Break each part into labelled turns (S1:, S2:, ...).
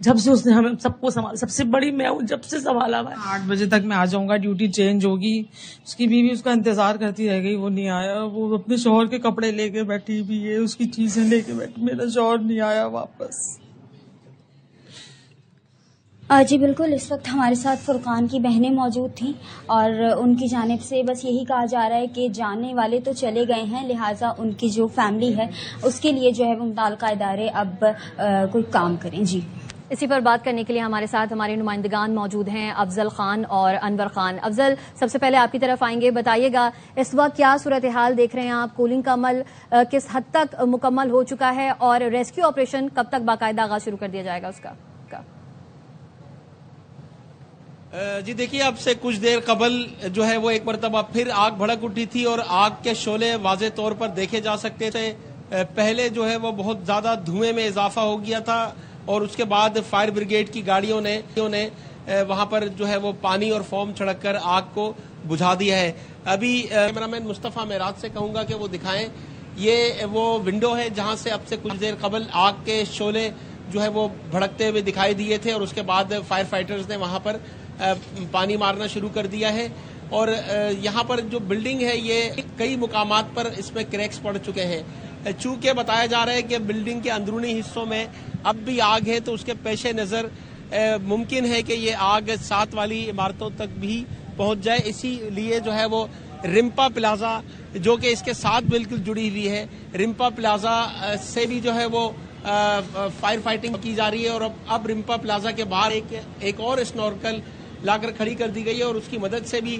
S1: جب سے اس نے ہمیں سب کو سنبھالا، سب سے بڑی میں ہوں جب سے سنبھالا ہوا ہے۔ 8 بجے تک میں آ جاؤں گا، ڈیوٹی چینج ہوگی، اس کی بیوی اس کا انتظار کرتی رہ گئی، وہ نہیں آیا، وہ اپنے شوہر کے کپڑے لے کے بیٹھی بھی ہے، اس کی چیزیں لے کے بیٹھی، میرا شوہر نہیں آیا واپس۔
S2: جی بالکل، اس وقت ہمارے ساتھ فرقان کی بہنیں موجود تھیں اور ان کی جانب سے بس یہی کہا جا رہا ہے کہ جانے والے تو چلے گئے ہیں، لہٰذا ان کی جو فیملی ہے اس کے لیے جو ہے وہ متعلقہ ادارے اب کوئی کام کریں۔ جی
S3: اسی پر بات کرنے کے لیے ہمارے ساتھ ہمارے نمائندگان موجود ہیں، افضل خان اور انور خان۔ افضل، سب سے پہلے آپ کی طرف آئیں گے، بتائیے گا اس وقت کیا صورتحال دیکھ رہے ہیں آپ؟ کولنگ کا عمل کس حد تک مکمل ہو چکا ہے اور ریسکیو آپریشن کب تک باقاعدہ آغاز شروع کر دیا جائے گا اس کا؟
S4: جی دیکھیے، اب سے کچھ دیر قبل جو ہے وہ ایک مرتبہ پھر آگ بھڑک اٹھی تھی اور آگ کے شعلے واضح طور پر دیکھے جا سکتے تھے۔ پہلے جو ہے وہ بہت زیادہ دھوئیں میں اضافہ ہو گیا تھا اور اس کے بعد فائر بریگیڈ کی گاڑیوں نے وہاں پر جو ہے وہ پانی اور فوم چھڑک کر آگ کو بجھا دیا ہے۔ ابھی کیمرامین مصطفیٰ معراج سے کہوں گا کہ وہ دکھائیں، یہ وہ ونڈو ہے جہاں سے اب سے کچھ دیر قبل آگ کے شعلے جو ہے وہ بھڑکتے ہوئے دکھائی دیے تھے اور اس کے بعد فائر فائٹرز نے وہاں پر پانی مارنا شروع کر دیا ہے۔ اور یہاں پر جو بلڈنگ ہے یہ کئی مقامات پر اس میں کریکس پڑ چکے ہیں۔ چونکہ بتایا جا رہا ہے کہ بلڈنگ کے اندرونی حصوں میں اب بھی آگ ہے، تو اس کے پیش نظر ممکن ہے کہ یہ آگ ساتھ والی عمارتوں تک بھی پہنچ جائے۔ اسی لیے جو ہے وہ رمپا پلازا جو کہ اس کے ساتھ بالکل جڑی ہوئی ہے، رمپا پلازا سے بھی جو ہے وہ فائر فائٹنگ کی جا رہی ہے اور اب رمپا پلازا کے باہر ایک اور اسنورکل لا کر کھڑی کر دی گئی ہے اور اس کی مدد سے بھی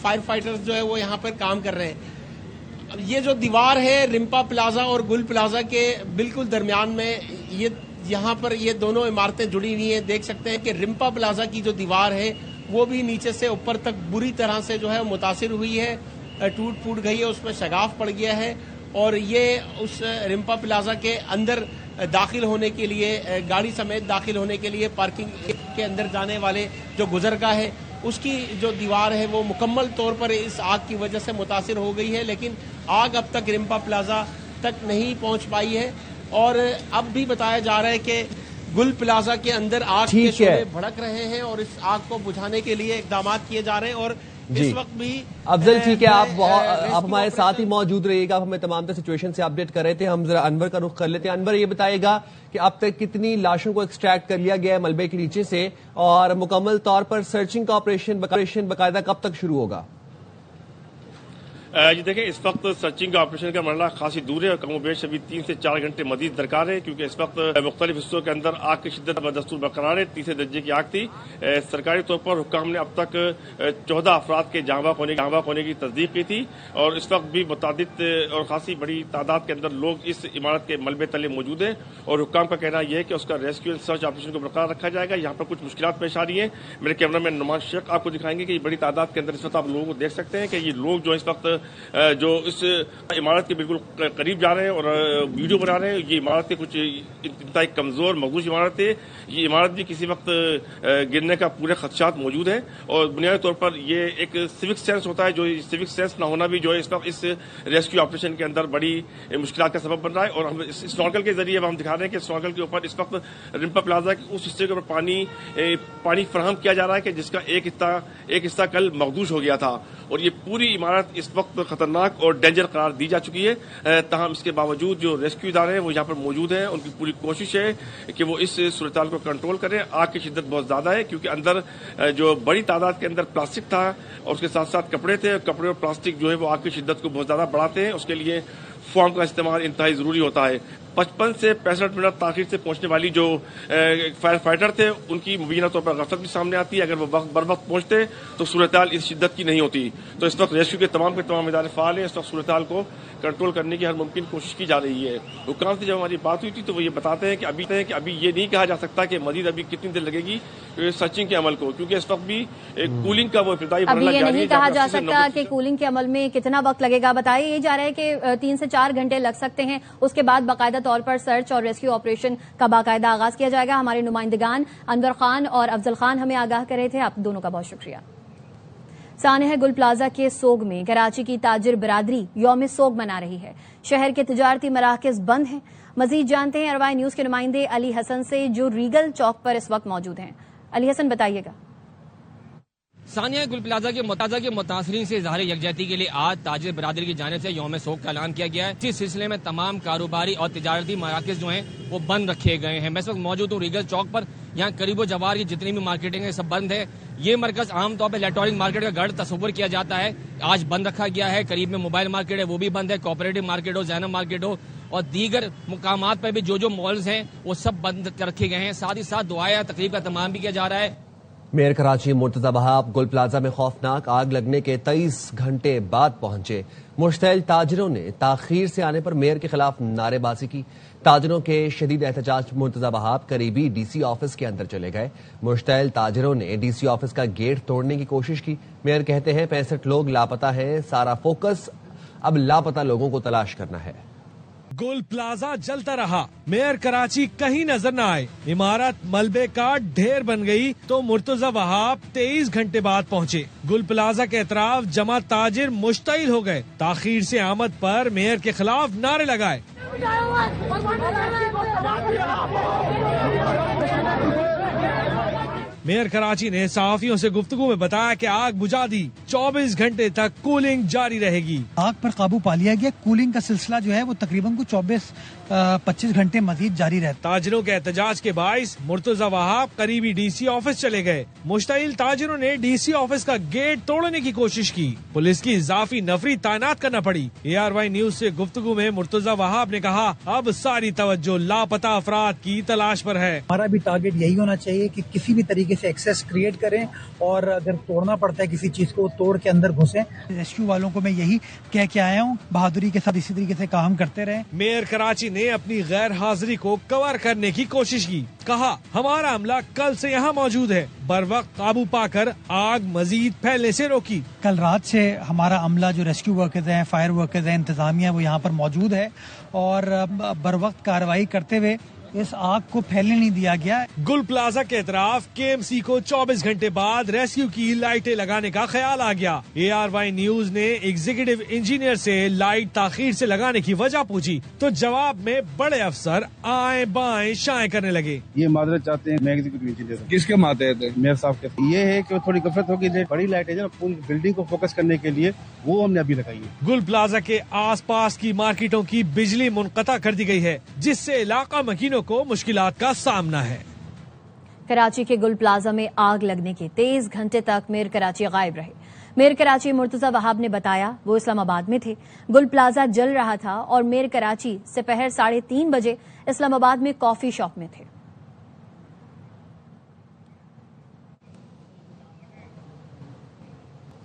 S4: فائر فائٹرز جو ہے وہ یہاں پر کام کر رہے ہیں۔ یہ جو دیوار ہے رمپا پلازا اور گل پلازا کے بالکل درمیان میں، یہاں پر یہ دونوں عمارتیں جڑی ہوئی ہیں۔ دیکھ سکتے ہیں کہ رمپا پلازا کی جو دیوار ہے وہ بھی نیچے سے اوپر تک بری طرح سے جو ہے متاثر ہوئی ہے، ٹوٹ پھوٹ گئی ہے، اس میں شگاف پڑ گیا ہے اور یہ اس رمپا پلازا کے اندر داخل ہونے کے لیے، گاڑی سمیت داخل ہونے کے لیے پارکنگ کے اندر جانے والے جو گزرگاہ ہے اس کی جو دیوار ہے وہ مکمل طور پر اس آگ کی وجہ سے متاثر ہو گئی ہے، لیکن آگ اب تک رمپا پلازا تک نہیں پہنچ پائی ہے۔ اور اب بھی بتایا جا رہا ہے کہ گل پلازا کے اندر آگ کے شعلے بھڑک رہے ہیں اور اس آگ کو بجھانے کے لیے اقدامات کیے جا رہے ہیں۔ اور اس وقت بھی
S5: افضل ٹھیک ہے، آپ ہمارے ساتھ ہی موجود رہیے گا، آپ ہمیں تمام تر سچویشن سے اپڈیٹ کر رہے تھے۔ ہم ذرا انور کا رخ کر لیتے ہیں۔ انور، یہ بتائے گا کہ اب تک کتنی لاشوں کو ایکسٹریکٹ کر لیا گیا ہے ملبے کے نیچے سے اور مکمل طور پر سرچنگ کا آپریشن باقاعدہ کب تک شروع ہوگا؟
S6: جی دیکھیں، اس وقت سرچنگ آپریشن کا مرحلہ خاصی دور ہے اور کم و بیش ابھی 3 سے 4 گھنٹے مزید درکار ہے، کیونکہ اس وقت مختلف حصوں کے اندر آگ کی شدت بدستور برقرار ہے۔ تیسرے درجے کی آگ تھی۔ سرکاری طور پر حکام نے اب تک 14 افراد کے جاں بحق ہونے کی تصدیق کی تھی اور اس وقت بھی متعدد اور خاصی بڑی تعداد کے اندر لوگ اس عمارت کے ملبے تلے موجود ہیں اور حکام کا کہنا یہ ہے کہ اس کا ریسکیو اینڈ سرچ آپریشن کو برقرار رکھا جائے گا۔ یہاں پر کچھ مشکلات پیش آ رہی ہیں، میرے کیمرہ مین نعمان شیخ آپ کو دکھائیں گے کہ یہ بڑی تعداد کے اندر اس وقت آپ لوگوں کو دیکھ سکتے ہیں کہ یہ لوگ جو اس وقت جو اس عمارت کے بالکل قریب جا رہے ہیں اور ویڈیو بنا رہے ہیں۔ یہ عمارت کے کچھ انتہائی کمزور مضبوط عمارت ہے، یہ عمارت بھی کسی وقت گرنے کا پورے خدشات موجود ہیں اور بنیادی طور پر یہ ایک سیوک سینس ہوتا ہے، جو سیوک سینس نہ ہونا بھی جو ہے اس وقت اس ریسکیو آپریشن کے اندر بڑی مشکلات کا سبب بن رہا ہے۔ اور ہم اس سنورکل کے ذریعے ہم دکھا رہے ہیں کہ سنورکل کے اوپر اس وقت رمپا پلازا کے اس حصے کے اوپر پانی فراہم کیا جا رہا ہے کہ جس کا ایک حصہ کل مخدوش ہو گیا تھا اور یہ پوری عمارت اس وقت خطرناک اور ڈینجر قرار دی جا چکی ہے۔ تاہم اس کے باوجود جو ریسکیو ادارے ہیں وہ یہاں پر موجود ہیں، ان کی پوری کوشش ہے کہ وہ اس صورتحال کو کنٹرول کریں۔ آگ کی شدت بہت زیادہ ہے کیونکہ اندر جو بڑی تعداد کے اندر پلاسٹک تھا اور اس کے ساتھ ساتھ کپڑے تھے، کپڑے اور پلاسٹک جو ہے وہ آگ کی شدت کو بہت زیادہ بڑھاتے ہیں۔ اس کے لیے فوم کا استعمال انتہائی ضروری ہوتا ہے۔ 55 سے 65 منٹ تاخیر سے پہنچنے والی جو فائر فائٹر تھے ان کی مبینہ طور پر غفلت بھی سامنے آتی ہے۔ اگر وہ بر وقت پہنچتے تو صورتحال اس شدت کی نہیں ہوتی۔ تو اس وقت ریسکیو کے تمام ادارے فعال ہیں، اس وقت صورتحال کو کنٹرول کرنے کی ہر ممکن کوشش کی جا رہی ہے۔ حکام سے جب ہماری بات ہوئی تھی تو وہ یہ بتاتے ہیں کہ ابھی یہ نہیں کہا جا سکتا کہ مزید ابھی کتنی دیر لگے گی سرچنگ کے عمل کو، کیونکہ اس وقت بھی کولنگ کا وہ ابتدائی مرحلہ جاری ہے۔
S3: ابھی یہ نہیں کہا جا سکتا کہ کولنگ کے عمل میں کتنا وقت لگے گا، بتائیے یہ جا رہا ہے کہ 3 سے 4 گھنٹے لگ سکتے ہیں، اس کے بعد باقاعدہ طور پر سرچ اور ریسکیو آپریشن کا باقاعدہ آغاز کیا جائے گا۔ ہمارے نمائندگان انور خان اور افضل خان ہمیں آگاہ کر رہے تھے، آپ دونوں کا بہت شکریہ۔ سانحہ گل پلازا کے سوگ میں کراچی کی تاجر برادری یوم سوگ منا رہی ہے. شہر کے تجارتی مراکز بند ہیں. مزید جانتے ہیں اروائی نیوز کے نمائندے علی حسن سے جو ریگل چوک پر اس وقت موجود ہیں. علی حسن بتائیے گا.
S7: سانحہ گل پلازا کے متاثرین سے اظہار یکجہتی کے لیے آج تاجر برادری کی جانب سے یوم سوگ کا اعلان کیا گیا ہے. اس سلسلے میں تمام کاروباری اور تجارتی مراکز جو ہیں وہ بند رکھے گئے ہیں. میں اس وقت موجود ہوں ریگل چوک پر. یہاں قریب و جوار کی جتنی بھی مارکیٹنگ ہے سب بند ہے. یہ مرکز عام طور پہ الیکٹرانک مارکیٹ کا گڑھ تصور کیا جاتا ہے. آج بند رکھا گیا ہے. قریب میں موبائل مارکیٹ ہے وہ بھی بند ہے. کوآپریٹو مارکیٹ ہو, زینب مارکیٹ ہو اور دیگر مقامات پہ بھی جو مالز ہیں وہ سب بند رکھے گئے ہیں. ساتھ ہی ساتھ دعائیں تقریب کا اہتمام بھی کیا جا رہا ہے.
S5: میئر کراچی مرتضی وہاب گل پلازا میں خوفناک آگ لگنے کے 23 گھنٹے بعد پہنچے. مشتعل تاجروں نے تاخیر سے آنے پر میئر کے خلاف نعرے بازی کی. تاجروں کے شدید احتجاج مرتضی وہاب قریبی ڈی سی آفس کے اندر چلے گئے. مشتعل تاجروں نے ڈی سی آفس کا گیٹ توڑنے کی کوشش کی. میئر کہتے ہیں 65 لوگ لاپتہ ہیں. سارا فوکس اب لاپتہ لوگوں کو تلاش کرنا ہے.
S8: گل پلازا جلتا رہا. میئر کراچی کہیں نظر نہ آئے. عمارت ملبے کا ڈھیر بن گئی تو مرتضی وہاب 23 گھنٹے بعد پہنچے. گل پلازا کے اطراف جمع تاجر مشتعل ہو گئے. تاخیر سے آمد پر میئر کے خلاف نعرے لگائے. میئر کراچی نے صحافیوں سے گفتگو میں بتایا کہ آگ بجھا دی. 24 گھنٹے تک کولنگ جاری رہے گی.
S9: آگ پر قابو پا لیا گیا. کولنگ کا سلسلہ جو ہے وہ تقریباً 24-25 گھنٹے مزید جاری رہتا.
S8: تاجروں کے احتجاج کے باعث مرتضی وہاب قریبی ڈی سی آفس چلے گئے. مشتعل تاجروں نے ڈی سی آفس کا گیٹ توڑنے کی کوشش کی. پولیس کی اضافی نفری تعینات کرنا پڑی. ARY نیوز سے گفتگو میں مرتضی وہاب نے کہا اب ساری توجہ لاپتہ افراد کی تلاش پر ہے.
S9: ہمارا بھی ٹارگٹ یہی ہونا چاہیے کہ کسی بھی طریقے سے ایکسیس کریٹ کریں اور اگر توڑنا پڑتا ہے کسی چیز کو توڑ کے اندر گھسیں. ریسکیو والوں کو میں یہی کہہ کے آیا ہوں بہادری کے ساتھ اسی طریقے سے کام کرتے رہیں.
S8: میئر کراچی نے اپنی غیر حاضری کو کور کرنے کی کوشش کی. کہا ہمارا عملہ کل سے یہاں موجود ہے. بر وقت قابو پا کر آگ مزید پھیلنے سے روکی.
S9: کل رات سے ہمارا عملہ جو ریسکیو ورکرز ہیں, فائر ورکرز ہیں, انتظامیہ وہ یہاں پر موجود ہے اور بر وقت کارروائی کرتے ہوئے اس آگ کو پھیلنے نہیں دیا گیا.
S8: گل پلازا کے اطراف KMC کو 24 گھنٹے بعد ریسکیو کی لائٹیں لگانے کا خیال آ گیا. ARY نیوز نے ایگزیکٹو انجینئر سے لائٹ تاخیر سے لگانے کی وجہ پوچھی تو جواب میں بڑے افسر آئیں بائیں شائیں کرنے لگے.
S10: یہ معذرت چاہتے ہیں میں ایگزیکٹو انجینئر.
S11: کس کے ماتحت ہے؟
S10: میئر صاحب کے. یہ ہے کہ تھوڑی غفلت ہوگی. بڑی لائٹ ہے نا پوری بلڈنگ کو فوکس کرنے کے لیے وہ ہم نے ابھی لگائی ہے.
S8: گل پلازا کے آس پاس کی مارکیٹوں کی بجلی منقطع کر دی گئی ہے جس سے علاقہ مکینوں کو مشکلات کا سامنا ہے.
S3: کراچی کے گل پلازا میں آگ لگنے کے 23 گھنٹے تک میئر کراچی غائب رہے. میئر کراچی مرتضی وہاب نے بتایا وہ اسلام آباد میں تھے. گل پلازا جل رہا تھا اور میئر کراچی سپہر 3:30 بجے اسلام آباد میں کافی شاپ میں تھے.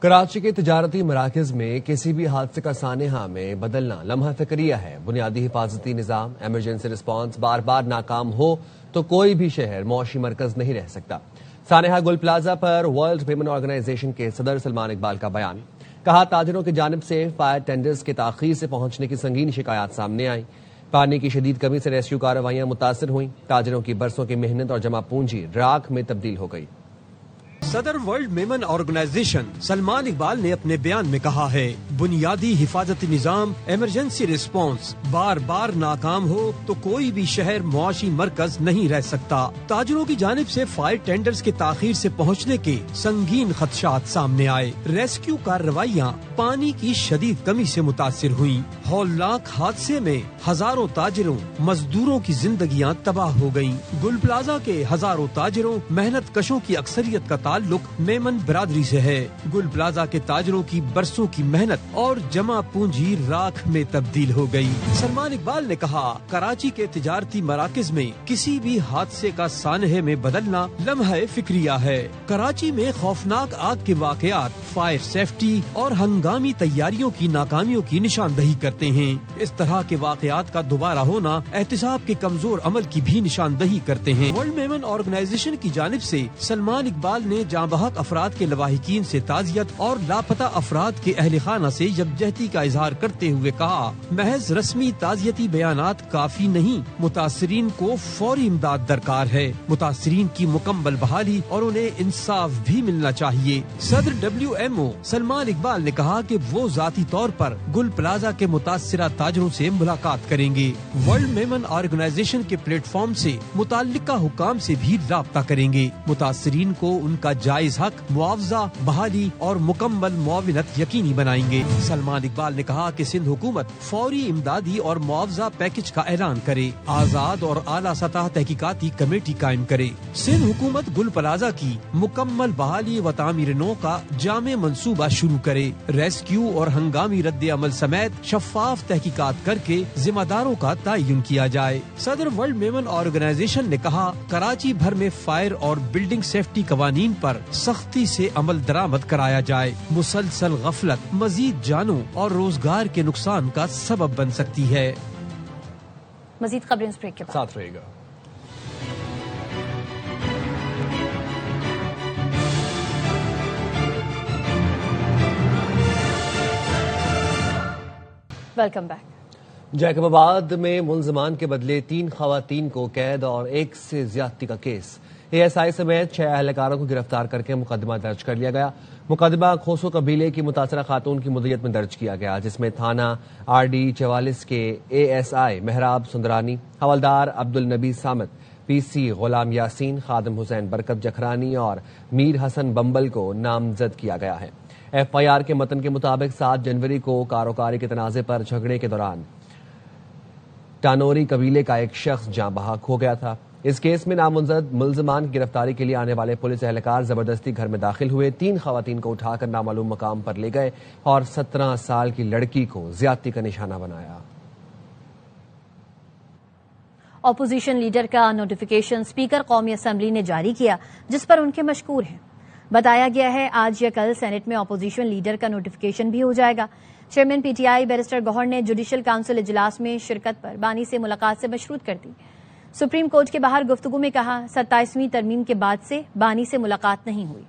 S5: کراچی کے تجارتی مراکز میں کسی بھی حادثے کا سانحہ میں بدلنا لمحہ فکریہ ہے. بنیادی حفاظتی نظام ایمرجنسی رسپانس بار بار ناکام ہو تو کوئی بھی شہر معاشی مرکز نہیں رہ سکتا. سانحہ گل پلازا پر ورلڈ ویمن آرگنائزیشن کے صدر سلمان اقبال کا بیان. کہا تاجروں کی جانب سے فائر ٹینڈرز کے تاخیر سے پہنچنے کی سنگین شکایات سامنے آئیں. پانی کی شدید کمی سے ریسکیو کارروائیاں متاثر ہوئیں. تاجروں کی برسوں کی محنت اور جمع پونجی راکھ میں تبدیل ہو گئی.
S12: صدر world women organization Salman Iqbal نے اپنے بیان میں کہا ہے بنیادی حفاظتی نظام ایمرجنسی رسپانس بار بار ناکام ہو تو کوئی بھی شہر معاشی مرکز نہیں رہ سکتا. تاجروں کی جانب سے فائر ٹینڈرز کے تاخیر سے پہنچنے کے سنگین خدشات سامنے آئے. ریسکیو کارروائیاں پانی کی شدید کمی سے متاثر ہوئیں. ہولناک حادثے میں ہزاروں تاجروں مزدوروں کی زندگیاں تباہ ہو گئیں. گل پلازا کے ہزاروں تاجروں محنت کشوں کی اکثریت کا تعلق میمن برادری سے ہے. گل پلازا کے تاجروں کی برسوں کی محنت اور جمع پونجی راکھ میں تبدیل ہو گئی. سلمان اقبال نے کہا کراچی کے تجارتی مراکز میں کسی بھی حادثے کا سانحے میں بدلنا لمحہ فکریہ ہے. کراچی میں خوفناک آگ کے واقعات فائر سیفٹی اور ہنگامی تیاریوں کی ناکامیوں کی نشاندہی کرتے ہیں. اس طرح کے واقعات کا دوبارہ ہونا احتساب کے کمزور عمل کی بھی نشاندہی کرتے ہیں. ورلڈ ویمن آرگنائزیشن کی جانب سے سلمان اقبال نے نے جاں بحق افراد کے لواحقین سے تعزیت اور لاپتہ افراد کے اہل خانہ سے یکجہتی کا اظہار کرتے ہوئے کہا، محض رسمی تعزیتی بیانات کافی نہیں، متاثرین کو فوری امداد درکار ہے، متاثرین کی مکمل بحالی اور انہیں انصاف بھی ملنا چاہیے۔ صدر WMO سلمان اقبال نے کہا کہ وہ ذاتی طور پر گل پلازا کے متاثرہ تاجروں سے ملاقات کریں گے، ورلڈ میمن آرگنائزیشن کے پلیٹ فارم سے متعلقہ حکام سے بھی رابطہ کریں گے، متاثرین کو ان کا جائز حق، معاوضہ، بحالی اور مکمل معاونت یقینی بنائیں گے۔ سلمان اقبال نے کہا کہ سندھ حکومت فوری امدادی اور معاوضہ پیکج کا اعلان کرے، آزاد اور اعلیٰ سطح تحقیقاتی کمیٹی قائم کرے، سندھ حکومت گل پلازا کی مکمل بحالی و تعمیر نو کا جامع منصوبہ شروع کرے، ریسکیو اور ہنگامی رد عمل سمیت شفاف تحقیقات کر کے ذمہ داروں کا تعین کیا جائے۔ صدر ورلڈ میمن آرگنائزیشن نے کہا، کراچی بھر میں فائر اور بلڈنگ سیفٹی قوانین پر سختی سے عمل درآمد کرایا جائے، مسلسل غفلت مزید جانوں اور روزگار کے نقصان کا سبب بن سکتی ہے۔
S3: مزید خبریں اس بریک کے بعد
S5: ساتھ رہے گا۔
S3: Welcome back.
S5: جیکب آباد میں ملزمان کے بدلے 3 خواتین کو قید اور 1 سے زیادتی کا کیس، ASI سمیت 6 اہلکاروں کو گرفتار کر کے مقدمہ درج کر لیا گیا۔ مقدمہ کھوسو قبیلے کی متاثرہ خاتون کی مدیریت میں درج کیا گیا، جس میں تھانہ RD 44 کے ASI مہراب سندرانی، حوالدار عبد النبی سامت، PC غلام یاسین، خادم حسین برکت جکھرانی اور میر حسن بمبل کو نامزد کیا گیا ہے۔ FIR کے متن کے مطابق 7 جنوری کو کاروکاری کے تنازع پر جھگڑے کے دوران ٹانوری قبیلے کا ایک شخص جاں بحق ہو گیا تھا۔ اس کیس میں نامزد ملزمان کی گرفتاری کے لیے آنے والے پولیس اہلکار زبردستی گھر میں داخل ہوئے، 3 خواتین کو اٹھا کر نامعلوم مقام پر لے گئے اور 17 سال کی لڑکی کو زیادتی کا نشانہ بنایا۔
S3: اپوزیشن لیڈر کا نوٹیفیکیشن اسپیکر قومی اسمبلی نے جاری کیا، جس پر ان کے مشکور ہیں۔ بتایا گیا ہے آج یا کل سینٹ میں اپوزیشن لیڈر کا نوٹیفیکیشن بھی ہو جائے گا۔ چیئرمین PTI بیرسٹر گوہر نے جوڈیشل کونسل اجلاس میں شرکت پر بانی سے ملاقات سے مشروط کر دی۔ سپریم کورٹ کے باہر گفتگو میں کہا، 27ویں ترمیم کے بعد سے بانی سے ملاقات نہیں ہوئی۔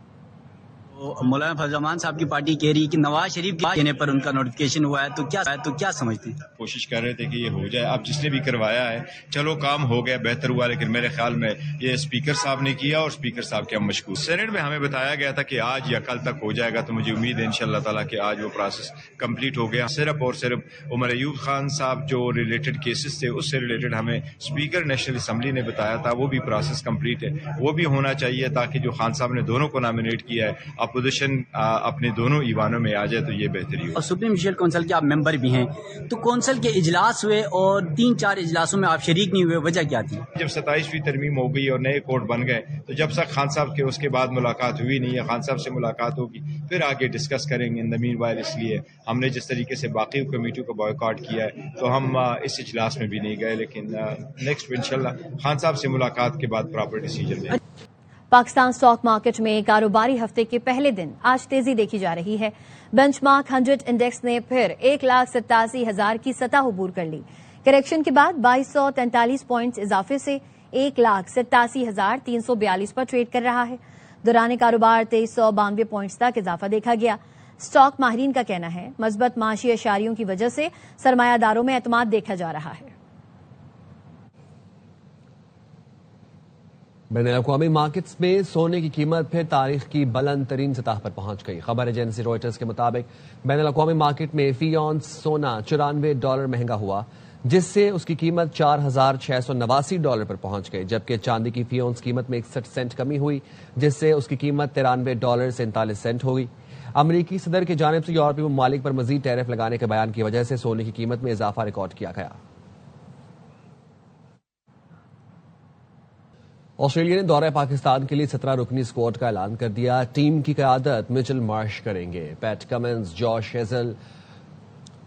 S13: مولانا فضل الرحمان صاحب کی پارٹی کہہ رہی کہ نواز شریف کے کہنے پر ان کا نوٹیفیکیشن ہوا ہے، تو کیا سمجھتے ہیں؟
S14: کوشش کر رہے تھے کہ یہ ہو جائے، اب جس نے بھی کروایا ہے چلو کام ہو گیا، بہتر ہوا، لیکن میرے خیال میں یہ اسپیکر صاحب نے کیا اور اسپیکر صاحب کے ہم مشکور۔ سینٹ میں ہمیں بتایا گیا تھا کہ آج یا کل تک ہو جائے گا، تو مجھے امید ہے انشاءاللہ تعالیٰ کہ آج وہ پروسیس کمپلیٹ ہو گیا۔ صرف اور صرف عمر ایوب خان صاحب جو ریلیٹڈ کیسز تھے اس سے ریلیٹڈ ہمیں اسپیکر نیشنل اسمبلی نے بتایا تھا، وہ بھی پروسیس کمپلیٹ ہے، وہ بھی ہونا چاہیے تاکہ جو خان صاحب نے دونوں کو نامینیٹ کیا ہے اپوزیشن اپنے دونوں ایوانوں میں آ جائے تو یہ بہتری ہو۔
S13: اور سپریم جوڈیشل کونسل کے آپ ممبر بھی ہیں، تو کونسل کے اجلاس ہوئے اور 3-4 اجلاسوں میں آپ شریک نہیں ہوئے، وجہ کیا تھی؟
S14: جب 27ویں ترمیم ہو گئی اور نئے کورٹ بن گئے تو جب تک خان صاحب کے اس کے بعد ملاقات ہوئی نہیں ہے، خان صاحب سے ملاقات ہوگی پھر آگے ڈسکس کریں گے۔ ان دا مین وائل اس لیے ہم نے جس طریقے سے باقی کمیٹیوں کو بائیکاٹ کیا ہے تو ہم اس اجلاس میں بھی نہیں گئے، لیکن نیکسٹ انشاءاللہ خان صاحب سے ملاقات کے بعد پراپر ڈیسیجن لیں۔
S3: پاکستان اسٹاک مارکیٹ میں کاروباری ہفتے کے پہلے دن آج تیزی دیکھی جا رہی ہے۔ بینچ مارک 100 انڈیکس نے پھر 1,87,000 کی سطح عبور کر لی۔ کریکشن کے بعد 2243 پوائنٹس اضافے سے 1,87,342 پر ٹریڈ کر رہا ہے۔ دوران کاروبار 2392 پوائنٹس تک اضافہ دیکھا گیا۔ اسٹاک ماہرین کا کہنا ہے مثبت معاشی اشاریوں کی وجہ سے سرمایہ داروں میں اعتماد دیکھا جا رہا ہے۔
S5: بین الاقوامی مارکیٹس میں سونے کی قیمت پھر تاریخ کی بلند ترین سطح پر پہنچ گئی۔ خبر ایجنسی روئٹرز کے مطابق بین الاقوامی مارکیٹ میں فی اونس سونا $94 مہنگا ہوا، جس سے اس کی قیمت $4,689 پر پہنچ گئی، جبکہ چاندی کی فی اونس قیمت میں 61 سینٹ کمی ہوئی، جس سے اس کی قیمت $93.39 ہوگی۔ امریکی صدر کی جانب سے یورپی ممالک پر مزید ٹیرف لگانے کے بیان کی وجہ سے سونے کی قیمت میں اضافہ ریکارڈ کیا گیا۔ آسٹریلیا نے دورہ پاکستان کے لیے 17 رکنی اسکواڈ کا اعلان کر دیا۔ ٹیم کی قیادت مچل مارش کریں گے۔ پیٹ کمنز، جوش ہیزل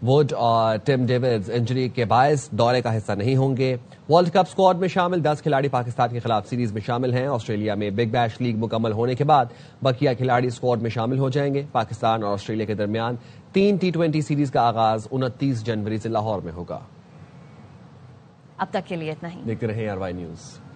S5: ووڈ اور ٹم ڈیوڈز انجری کے باعث دورے کا حصہ نہیں ہوں گے۔ ورلڈ کپ اسکواڈ میں شامل 10 کھلاڑی پاکستان کے خلاف سیریز میں شامل ہیں۔ آسٹریلیا میں بگ بیش لیگ مکمل ہونے کے بعد بقیہ کھلاڑی اسکواڈ میں شامل ہو جائیں گے۔ پاکستان اور آسٹریلیا کے درمیان 3 T20 سیریز کا آغاز 29 جنوری سے لاہور میں ہوگا۔
S3: اب تک کے لیے اتنا ہی۔
S5: دیکھتے رہیں RY نیوز۔